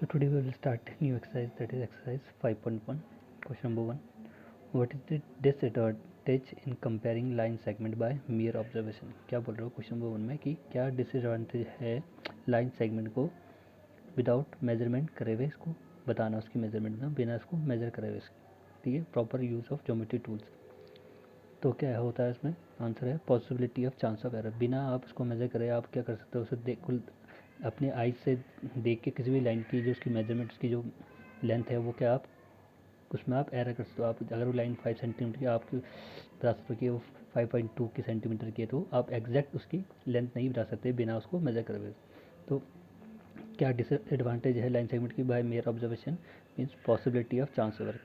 So today we will start a new exercise, that is exercise 5.1. Question number 1. What is the disadvantage in comparing line segment by mere observation? क्या बोल रहे हो question number 1 में कि क्या disadvantage है line segment को without measurement करे हुए इसको बताना, उसकी मेजरमेंट ना बिना इसको मेजर करे हुए, ठीक है, proper use of geometry tools. तो क्या होता है इसमें आंसर है possibility of chance of error. बिना आप उसको मेजर करें आप क्या कर सकते हो, उसे देख अपने आइज से देख के किसी भी लाइन की जो उसकी मेजरमेंट उसकी जो लेंथ है वो क्या आप उसमें आप एरर कर सकते हो। आप अगर वो लाइन 5 सेंटीमीटर की आपकी बता सकते हो कि वो 5.2 की सेंटीमीटर की है तो आप एग्जैक्ट उसकी लेंथ नहीं बता सकते बिना उसको मेजर करे हुए। तो क्या डिसएडवांटेज है लाइन सेगमेंट की by mere observation means possibility of chance error.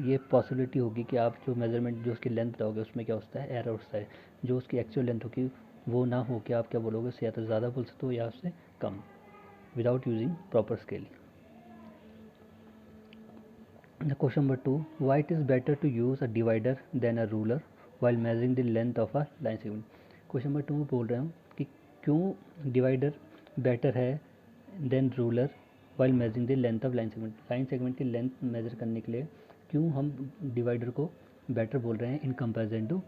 ये पॉसिबिलिटी होगी कि आप जो मेजरमेंट जो उसकी लेंथ बताओगे उसमें क्या होता है एरर होता है, जो उसकी एक्चुअल लेंथ होगी वो ना हो कि आप क्या बोलोगे उससे या तो ज़्यादा बोल सकते हो या उससे कम without using proper scale. Question number 2. Why it is better to use a divider than a ruler while measuring the length of a line segment? Question number 2 में बोल रहा हूँ कि क्यों डिवाइडर बेटर है then ruler while measuring the length of line segment. Line segment की length measure करने के लिए क्यों हम डिवाइडर को बेटर बोल रहे हैं इन कंपेरिजन टू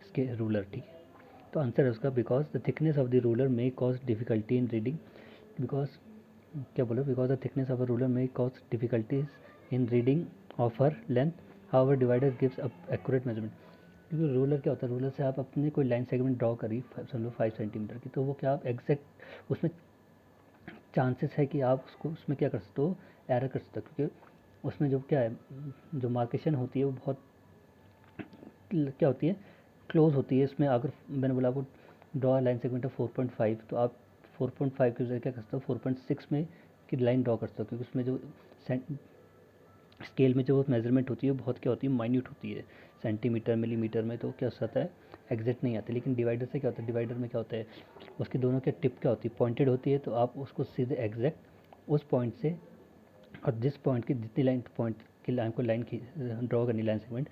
इसके रूलर, ठीक है। तो आंसर है उसका because the thickness of the ruler may cause difficulty in reading. Because क्या बोलो, because the thickness of a ruler may cause difficulties in reading of her length, however divider gives up accurate measurement. क्योंकि ruler क्या होता है, ruler से आप अपने कोई लाइन सेगमेंट ड्रॉ करी समझ लो 5 सेंटीमीटर की, तो वो क्या आप एग्जैक्ट उसमें चांसेस है कि आप उसको उसमें क्या कर सकते हो एरर कर सकते हो, क्योंकि उसमें जो क्या है जो मार्केशन होती है वो बहुत क्या होती है क्लोज होती है। इसमें अगर मैंने बोला आपको ड्रॉ लाइन सेगमेंट ऑफ 4.5 तो आप 4.5 की जगह क्या कर सकते हो 4.6 में की लाइन ड्रॉ कर सकते हो, क्योंकि उसमें जो स्केल में जो मेजरमेंट होती है बहुत क्या होती है माइन्यूट होती है, सेंटीमीटर मिलीमीटर में, तो क्या हो जाता है एग्जैक्ट नहीं आती। लेकिन डिवाइडर से क्या होता है, डिवाइडर में क्या होता है उसके दोनों के टिप क्या होती है पॉइंटेड होती है, तो आप उसको सीधे एग्जैक्ट उस पॉइंट से और जिस पॉइंट की जितनी लाइन पॉइंट की लाइन को लाइन की ड्रॉ करनी लाइन सेगमेंट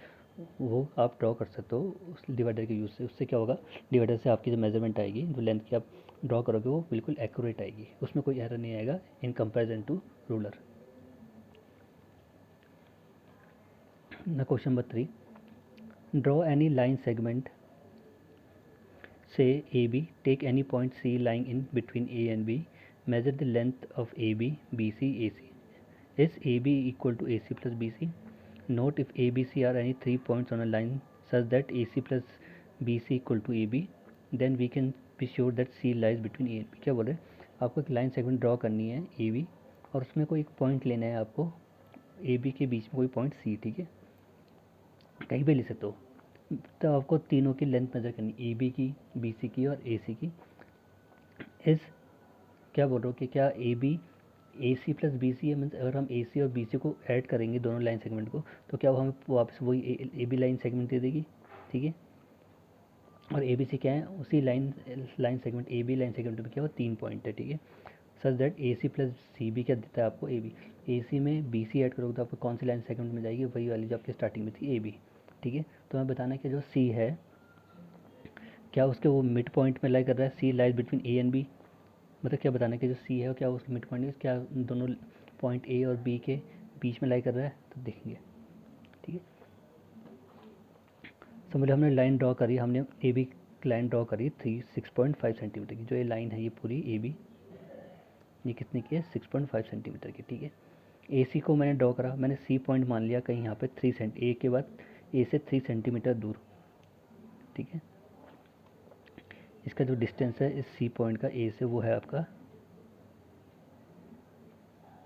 वो आप ड्रॉ कर सकते हो उस डिवाइडर के यूज़ से। उससे क्या होगा डिवाइडर से आपकी जो मेजरमेंट आएगी जो लेंथ की आप ड्रॉ करोगे वो बिल्कुल एक्यूरेट आएगी, उसमें कोई एरर नहीं आएगा इन कंपेरिजन टू रूलर। ना question number 3. Draw any line segment, say AB, take any point C lying in between A and B, measure the length of AB, BC, AC. Is AB equal to AC plus BC? Note if ABC are any 3 points on a line such that AC plus BC equal to AB, then we can be sure that C lies between A and B. क्या बोल रहे हैं, आपको एक line segment draw करनी है AB और उसमें कोई एक पॉइंट लेना है आपको AB के बीच में कोई पॉइंट C, ठीक है, कहीं भी ले सकते हो। तो आपको तीनों की लेंथ मेजर करनी ए बी की, बी सी की और ए सी की। इस क्या बोल रहा हूँ कि क्या A B A C plus B C है, मीन्स अगर हम ए सी और बी सी को ऐड करेंगे दोनों लाइन सेगमेंट को तो क्या वो हमें वापस वही ए बी लाइन सेगमेंट दे देगी, ठीक है। और ए बी सी क्या है उसी line segment A B line segment में क्या वो 3 पॉइंट है, ठीक है। Such that A C plus C B क्या देता है आपको ए बी। ए सी में बी सी ऐड करोगे तो आपको कौन सी लाइन सेगमेंट में जाएगी, वही वाली जो आपकी स्टार्टिंग में थी ए बी, ठीक है। तो हमें बताना है कि जो सी है क्या उसके वो मिड पॉइंट में लाई कर रहा है, C lies between A and B. मतलब क्या बताना है कि जो सी है क्या उसके मिड पॉइंट क्या दोनों पॉइंट ए और बी के बीच में लाई कर रहा है, तो देखेंगे, ठीक है। समझ लो हमने लाइन ड्रॉ करी, हमने ए बी लाइन ड्रॉ करी 6.5 सेंटीमीटर की, जो ये लाइन है ये पूरी ए बी ये कितने की है 6.5 सेंटीमीटर की, ठीक है। ए सी को मैंने ड्रॉ करा, मैंने सी पॉइंट मान लिया कहीं यहाँ पे 3 सेंट ए के बाद ए से 3 सेंटीमीटर दूर, ठीक है। इसका जो डिस्टेंस है इस सी पॉइंट का ए से वो है आपका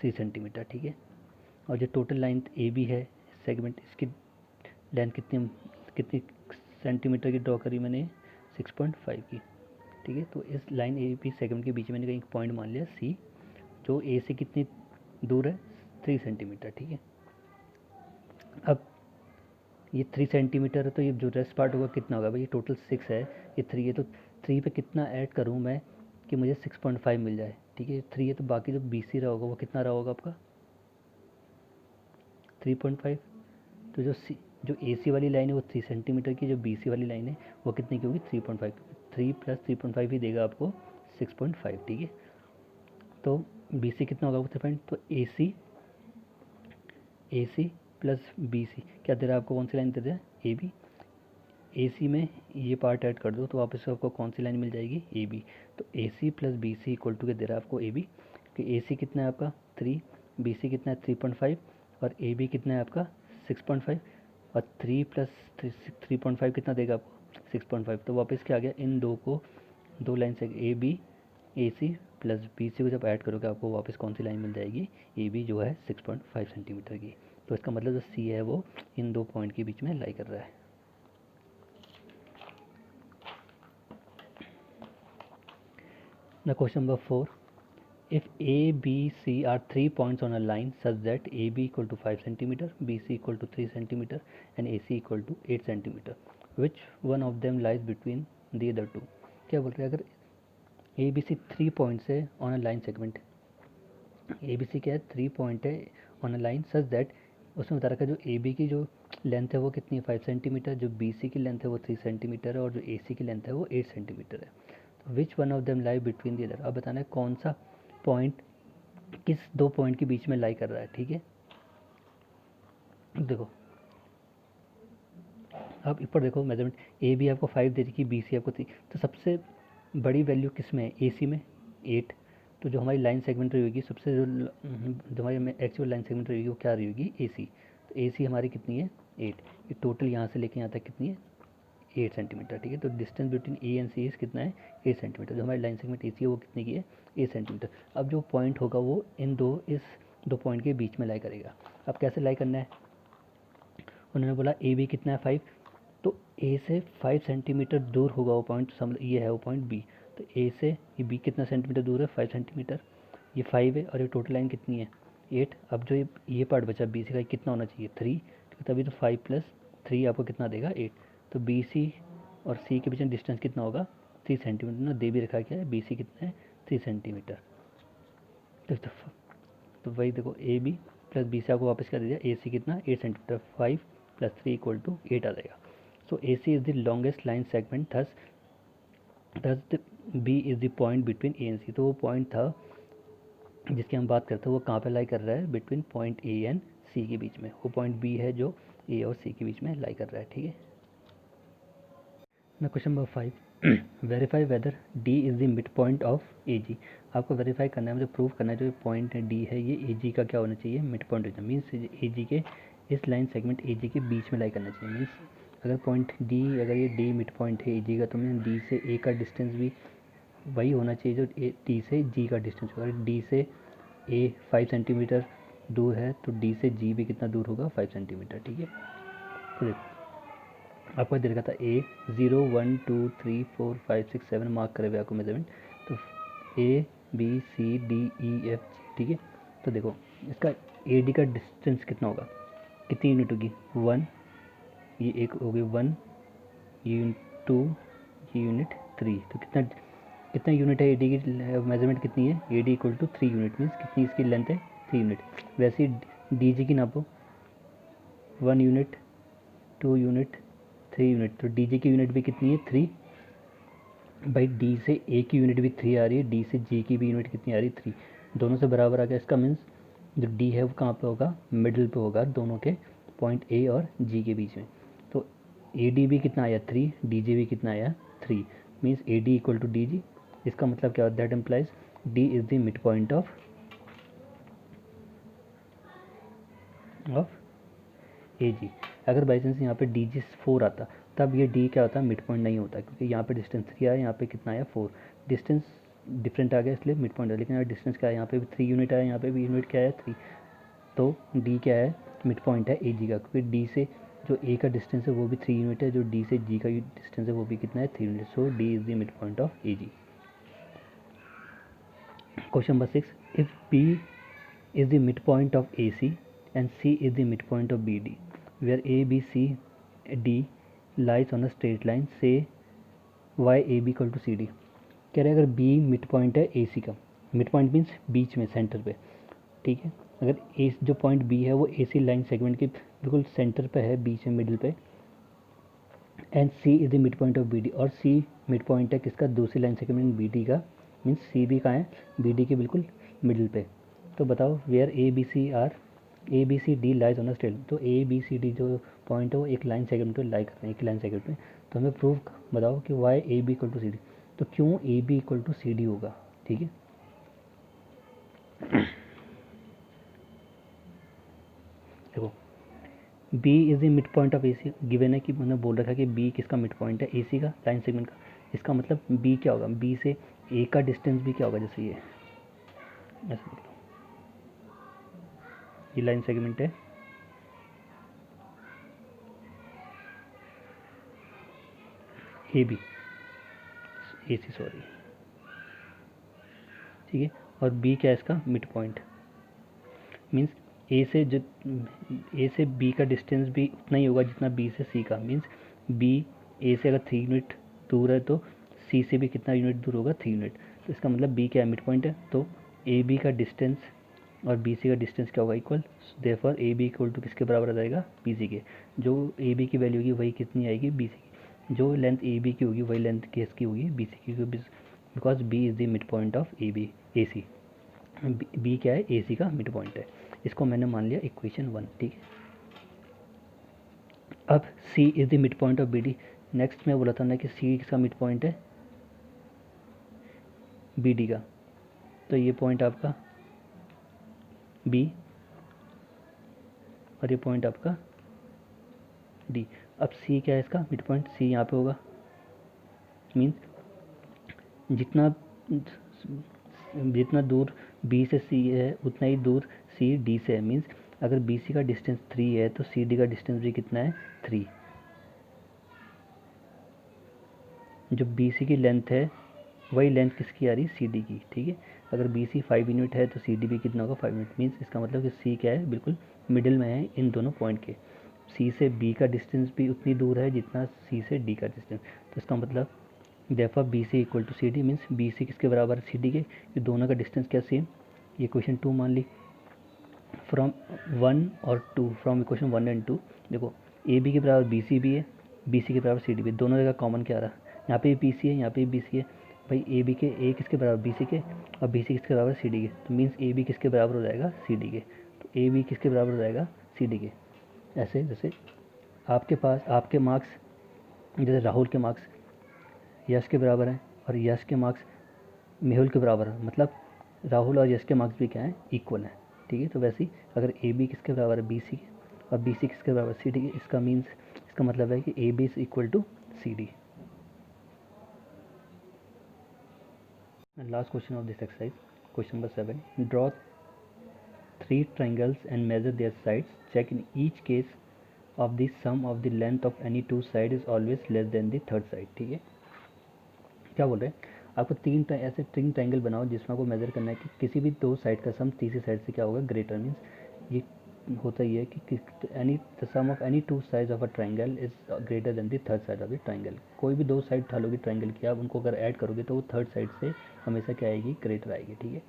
3 सेंटीमीटर, ठीक है। और जो टोटल लेंथ ए बी है सेगमेंट इसकी लेंथ कितनी कितनी सेंटीमीटर की ड्रॉ करी मैंने 6.5 की, ठीक है। तो इस लाइन ए बी सेगमेंट के बीच में मैंने कहीं पॉइंट मान लिया सी जो ए से कितनी दूर है 3 सेंटीमीटर, ठीक है। अब ये 3 सेंटीमीटर है तो ये जो रेस्ट पार्ट होगा कितना होगा भाई, ये टोटल 6 है, ये 3 है तो 3 पे कितना ऐड करूँ मैं कि मुझे 6.5 मिल जाए, ठीक है। 3 है तो बाकी जो बी सी रहा होगा वो कितना रहा होगा आपका 3.5। तो जो ए सी वाली लाइन है वो 3 सेंटीमीटर की, जो बी सी वाली लाइन है वो कितनी की होगी 3.5, 3 प्लस 3.5 ही देगा आपको 6.5, ठीक है। तो बी सी कितना होगा आपका 3 तो A C plus B C क्या दे रहा है आपको, कौन सी लाइन दे रहा है, ए बी। ए सी में ये पार्ट ऐड कर दो तो वापस से आपको कौन सी लाइन मिल जाएगी, ए बी। तो A C plus B C equal to क्या दे रहा है आपको, ए बी। कि ए सी कितना है आपका 3, बी सी कितना है 3.5 और ए बी कितना है आपका 6.5 और 3 प्लस 3.5 कितना देगा आपको 6.5। तो वापस क्या आ गया, इन दो को दो लाइन से A B A C plus B C को जब ऐड करोगे आपको वापस कौन सी लाइन मिल जाएगी, ए बी जो है 6.5 सेंटीमीटर की। तो इसका मतलब जो सी है वो इन दो पॉइंट के बीच में लाई कर रहा है। Now question number 4. If A, B, C are 3 points on a line such that AB equal to 5 centimeter, BC equal to 3 centimeter and AC equal to 8 centimeter, which one of them lies between the other two? क्या बोल रहे हैं, अगर A B C 3 points है on a line segment, A B C क्या है 3 point है on a line such that, उसमें बता रखा है जो ए बी की जो लेंथ है वो कितनी है 5 सेंटीमीटर, जो बी सी की लेंथ है वो 3 सेंटीमीटर है और जो ए सी की लेंथ है वो 8 सेंटीमीटर है। Which one of them lie between the other, अब बताना है कौन सा पॉइंट किस दो पॉइंट के बीच में लाई कर रहा है। ठीक है, देखो अब ऊपर देखो मेजरमेंट ए बी आपको 5 दे रखी, बी सी आपको 3, तो सबसे बड़ी वैल्यू किस में है, ए सी में 8। तो जो हमारी लाइन सेगमेंट रही होगी सबसे जो हमारी एक्चुअल लाइन सेगमेंट रही होगी वो क्या रही होगी, ए सी। तो ए सी हमारी कितनी है 8, ये टोटल यहाँ से लेके यहाँ तक कितनी है 8 सेंटीमीटर। ठीक है, तो distance between A and C is कितना है 8 सेंटीमीटर। जो हमारी लाइन सेगमेंट ए सी है वो कितने की है 8 सेंटीमीटर। अब जो पॉइंट होगा वो इस दो पॉइंट के बीच में लाई करेगा। अब कैसे लाई करना है, उन्होंने बोला ए बी कितना है 5, तो ए से 5 सेंटीमीटर दूर होगा वो पॉइंट, समझ ये है वो पॉइंट बी। तो ए से ये बी कितना सेंटीमीटर दूर है 5 सेंटीमीटर, ये 5 है और ये टोटल लाइन कितनी है 8। अब जो ये पार्ट बचा बी सी का कितना होना चाहिए 3, तभी तो 5 प्लस 3 आपको कितना देगा 8। तो बी सी और सी के बीच में डिस्टेंस कितना होगा 3 सेंटीमीटर ना, दे भी रखा क्या है बी सी कितना है 3 सेंटीमीटर। तो वही देखो A B plus B C आपको वापस कर दिया, ए सी कितना 8 सेंटीमीटर, 5 प्लस 3 इक्वल टू 8 आ जाएगा। So A C is the longest line segment, thus B is the point between A and C. तो वो पॉइंट था जिसकी हम बात करते हैं वो कहाँ पे लाई कर रहा है, बिटवीन पॉइंट ए एंड सी के बीच में। वो पॉइंट बी है जो ए और सी के बीच में लाई कर रहा है। ठीक है, ना question number 5, verify whether D is the mid point of A G. आपको वेरीफाई करना है, मुझे प्रूव करना है जो पॉइंट डी है ये ए जी का क्या होना चाहिए, मिड पॉइंट होना, मीन्स ए जी के इस लाइन सेगमेंट ए जी के बीच में लाई करना चाहिए। मीन्स अगर पॉइंट डी, अगर ये डी मिड पॉइंट है ए जी का, तो मीन डी से ए का डिस्टेंस भी वही होना चाहिए जो डी से जी का डिस्टेंस होगा। अगर डी से ए 5 सेंटीमीटर दूर है तो डी से जी भी कितना दूर होगा 5 सेंटीमीटर। ठीक है, तो देखो आपको दे रखा था ए 0 1 2 3 4 5 6 7 मार्क करे हुए आपको मेजरमेंट, तो A B C D E F G. ठीक है, तो देखो इसका ए डी का डिस्टेंस कितना होगा, कितनी यूनिट होगी 1, ये एक होगी 1, ये यूनिट 2, ये यूनिट 3। तो कितना कितना यूनिट है ए डी की मेजरमेंट कितनी है, A D equal to 3 unit, means कितनी इसकी लेंथ है 3 यूनिट। वैसे ही डी जी की नापो 1 यूनिट 2 यूनिट 3 यूनिट, तो डी जी की यूनिट भी कितनी है 3। भाई डी से ए की यूनिट भी 3 आ रही है, डी से जी की भी यूनिट कितनी आ रही है 3, दोनों से बराबर आ गया। इसका मीन्स जो डी है वो कहाँ पे होगा, मिडिल पे होगा दोनों के पॉइंट ए और जी के बीच में। तो ए डी भी कितना आया 3, डी जी भी कितना आया 3, means A D equal to D G. इसका मतलब क्या होता है, that implies D is the mid point of A G. अगर बाई चांस यहाँ पे डी जी 4 आता तब ये डी क्या होता है, मिड पॉइंट नहीं होता, क्योंकि यहाँ पे डिस्टेंस 3 आया, यहाँ पे कितना आया 4, डिस्टेंस डिफरेंट आ गया इसलिए मिड पॉइंट है। लेकिन अगर डिस्टेंस क्या है, यहाँ पे भी 3 यूनिट आया, यहाँ पे भी यूनिट क्या है 3, तो डी क्या है मिड पॉइंट है ए जी का, क्योंकि डी से जो ए का डिस्टेंस है वो भी 3 यूनिट है, जो डी से जी का डिस्टेंस है वो भी कितना है 3 unit. So D is the mid point of A G. Question number 6, if B is the midpoint of AC and C is the midpoint of BD, where A, B, C, D lies on a straight line, say y AB equal to CD। कह रहे हैं अगर B mid point है AC का, mid point means बीच में centre पे। ठीक है, अगर ए जो पॉइंट B है वो AC लाइन सेगमेंट के बिल्कुल सेंटर पे है, बीच में मिडिल पे, and C is the mid point of BD, और C मिड पॉइंट है किसका, दूसरी लाइन सेगमेंट BD का, मीन्स C भी कहाँ है BD के बिल्कुल मिडिल पे। तो बताओ where A B C D lies on a straight, तो ए बी सी डी जो पॉइंट है वो एक लाइन सेगमेंट पे लाई करते हैं, एक लाइन सेगमेंट में। तो हमें प्रूफ बताओ कि why A B equal to C D, तो क्यों A B equal to C D होगा। ठीक है, देखो B is the mid point of A C, given है कि मैंने बोल रखा है कि बी किसका मिड पॉइंट है, ए सी का, लाइन सेगमेंट का। इसका मतलब बी क्या होगा, बी से ए का डिस्टेंस भी क्या होगा, जैसे ये ऐसे देख लो, ये लाइन सेगमेंट है, A B, A C sorry, ठीक है। और बी क्या है इसका मिड पॉइंट, मीन्स ए से बी का डिस्टेंस भी उतना ही होगा जितना बी से सी का, मीन्स बी ए से अगर 3 यूनिट दूर है तो सी से भी कितना यूनिट दूर होगा, 3 यूनिट। तो इसका मतलब बी क्या है, मिड पॉइंट है। तो ए बी का डिस्टेंस और बी सी का डिस्टेंस क्या होगा, equal. Therefore A B equal to किसके बराबर आ जाएगा, बी सी के। जो ए बी की वैल्यू होगी वही कितनी आएगी, बी सी की। जो लेंथ ए बी की होगी वही लेंथ केस की होगी बी सी की, because B is the mid point of A B, A C. B क्या है, ए सी का मिड पॉइंट है। इसको मैंने मान लिया इक्वेशन 1, ठीक है। अब C is the mid point of B D. Next मैं बोला था ना कि सी किसका मिड पॉइंट है, बी डी का। तो ये पॉइंट आपका बी और ये पॉइंट आपका डी। अब सी क्या है इसका मिड पॉइंट, सी यहाँ पे होगा, मीन्स जितना जितना दूर बी से सी है उतना ही दूर सी डी से है। मीन्स अगर बी सी का डिस्टेंस 3 है तो सी डी का डिस्टेंस भी कितना है, 3। जो बी सी की लेंथ है वही लेंथ किसकी आ रही, सी डी की, ठीक है। अगर बी सी 5 यूनिट है तो सी डी भी कितना होगा, 5 यूनिट। मीन्स इसका मतलब कि सी क्या है, बिल्कुल मिडिल में है इन दोनों पॉइंट के। सी से बी का डिस्टेंस भी उतनी दूर है जितना सी से डी का डिस्टेंस। तो इसका मतलब therefore B C equal to C D, means B C किसके बराबर है, सी डी के। ये दोनों का डिस्टेंस क्या सेम, ये इक्वेशन 2 मान ली। फ्रॉम 1 और 2, फ्रॉम इक्वेशन 1 एंड 2, देखो ए बी के बराबर बी सी भी है, बी सी के बराबर सी डी भी, दोनों जगह कॉमन क्या आ रहा है, यहाँ पे बी सी है, यहाँ पे बी सी है। भाई ए बी के ए किसके बराबर, बी सी के, और बी सी किसके बराबर, सी डी के। तो मीन्स ए बी किसके बराबर हो जाएगा, सी डी के। तो ए बी किसके बराबर हो जाएगा, सी डी के। ऐसे जैसे आपके पास आपके मार्क्स, जैसे राहुल के मार्क्स यश के बराबर हैं और यश के मार्क्स मेहुल के बराबर है, मतलब राहुल और यश के मार्क्स भी क्या हैं, इक्वल हैं, ठीक है। तो वैसे ही अगर ए बी किसके बराबर है, बी सी के, और बी सी किसके बराबर, सी डी के, इसका मीन्स इसका मतलब है कि A B is equal to C D. Last question of this exercise, question number 7, draw 3 triangles and measure their sides. Check in each case of the sum of the length of any two side is always less than the third side, ठीक है। क्या बोल रहे हैं, आपको ऐसे 3 triangle बनाओ जिसमें आपको मेजर करना है कि किसी भी 2 साइड का सम तीसरी साइड से क्या होगा, ग्रेटर। मीन्स ये होता ही है कि any the sum of any 2 sides of a triangle is greater than the third side of the triangle. कोई भी 2 साइड उठा लोगे ट्रायंगल की, आप उनको अगर ऐड करोगे तो वो थर्ड साइड से हमेशा क्या आएगी, ग्रेटर आएगी, ठीक है।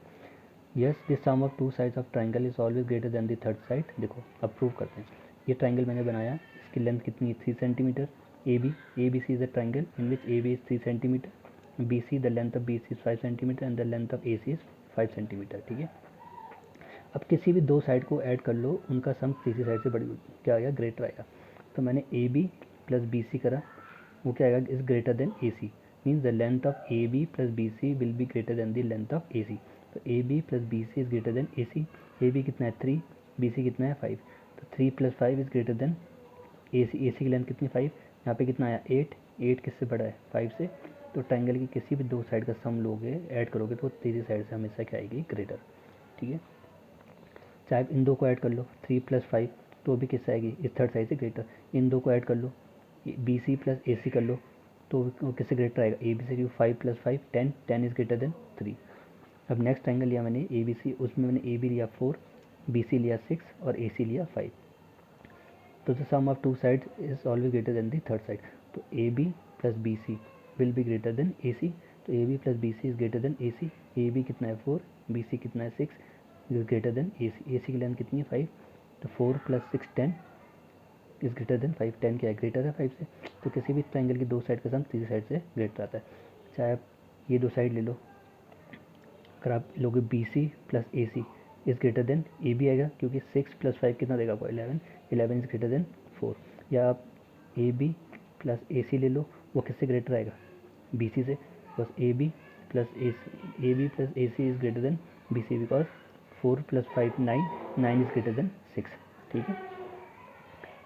Yes the sum of 2 sides of triangle is always greater than the third side. देखो अब प्रूव करते हैं। ये ट्रायंगल मैंने बनाया, इसकी लेंथ कितनी है, 3 centimetre. A B C is a triangle in which A B is 3 centimetre, BC, the length of BC is 5 centimetre and the length of AC is 5 centimetre, ठीक है। अब किसी भी 2 साइड को ऐड कर लो, उनका सम तीसरी साइड से बड़ी क्या आएगा, ग्रेटर आएगा। तो मैंने AB प्लस BC करा, वो क्या आएगा, is greater than AC। Means the length of AB plus BC will be greater than the length of AC। तो AB plus BC is greater than AC। AB कितना है 3, BC कितना है 5, तो 3 plus 5 is greater than AC की length कितनी 5, यहाँ पे कितना आया 8 किससे बड़ा है 5 से। तो ट्रायंगल की किसी भी 2 साइड का सम लोगे, ऐड करोगे तो तीसरी साइड से हमेशा क्या आएगी, ग्रेटर, ठीक है। चाहे इन 2 को ऐड कर लो, 3 प्लस 5, तो भी किससे आएगी, इस थर्ड साइड से ग्रेटर। इन 2 को ऐड कर लो, BC प्लस AC कर लो, तो वो किससे ग्रेटर आएगा, ABC से। 5 प्लस 5 10 इज ग्रेटर देन 3। अब नेक्स्ट ट्रायंगल लिया मैंने ABC, उसमें मैंने AB लिया 4, BC लिया 6 और AC लिया 5। तो the sum of 2 side is always greater than the third side. तो AB plus BC will be greater than AC। तो AB plus BC is greater than AC। AB कितना है 4, BC कितना है 6, is greater than AC। AC की length कितनी है 5, तो 4 प्लस 6 10 इज ग्रेटर देन 5। 10 क्या है, ग्रेटर है 5 से। तो किसी भी ट्रायंगल की 2 साइड का सम तीसरी साइड से ग्रेटर आता है। चाहे आप ये 2 साइड ले लो, अगर आप लोगे B C plus A C is greater than A B आएगा, क्योंकि 6 + 5 कितना देगा आपको 11, 11 इज़ ग्रेटर देन 4। या आप ए बी प्लस ए सी ले लो, वो किससे ग्रेटर आएगा, बी सी से, बस A B plus A C is greater than B C, because 4 + 5 9, 9 is greater than 6। ठीक है।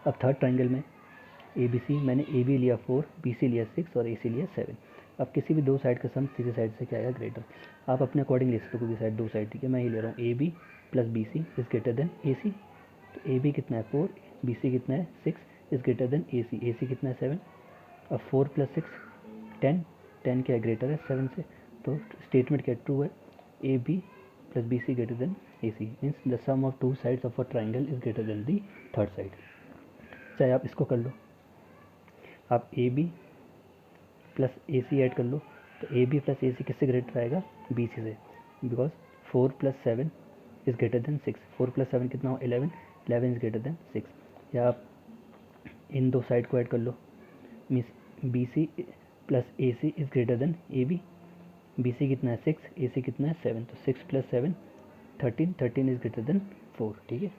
अब थर्ड ट्राइंगल में ए बी सी, मैंने ए बी लिया 4, बी सी लिया 6 और ए सी लिया 7। अब किसी भी दो साइड का सम तीसरी साइड से क्या आएगा, ग्रेटर। आप अपने अकॉर्डिंग ले सकते हो कोई भी साइड, दो साइड। ठीक है, मैं ये ले रहा हूँ A B plus B C is greater than A C. तो ए बी कितना है 4, बी सी कितना है 6 is greater than A C कितना है 7। अब 4 + 6 10, 10 क्या है, ग्रेटर है 7 से। तो स्टेटमेंट क्या ट्रू है, A B plus B C greater than A C, means the sum of two sides of a triangle is greater than the third side. चाहे आप इसको कर लो, आप A B plus A C add कर लो, तो ए बी प्लस ए सी किससे ग्रेटर आएगा, बी सी से, बिकॉज 4 + 7 इज़ ग्रेटर देन 6। 4 + 7 कितना हो 11, 11 इज़ ग्रेटर देन 6। या आप इन दो साइड को ऐड कर लो, means B C plus A C is greater than A B. B C कितना है 6, ए सी कितना है 7, तो 6 + 7 13, 13 इज़ ग्रेटर देन 4। ठीक है।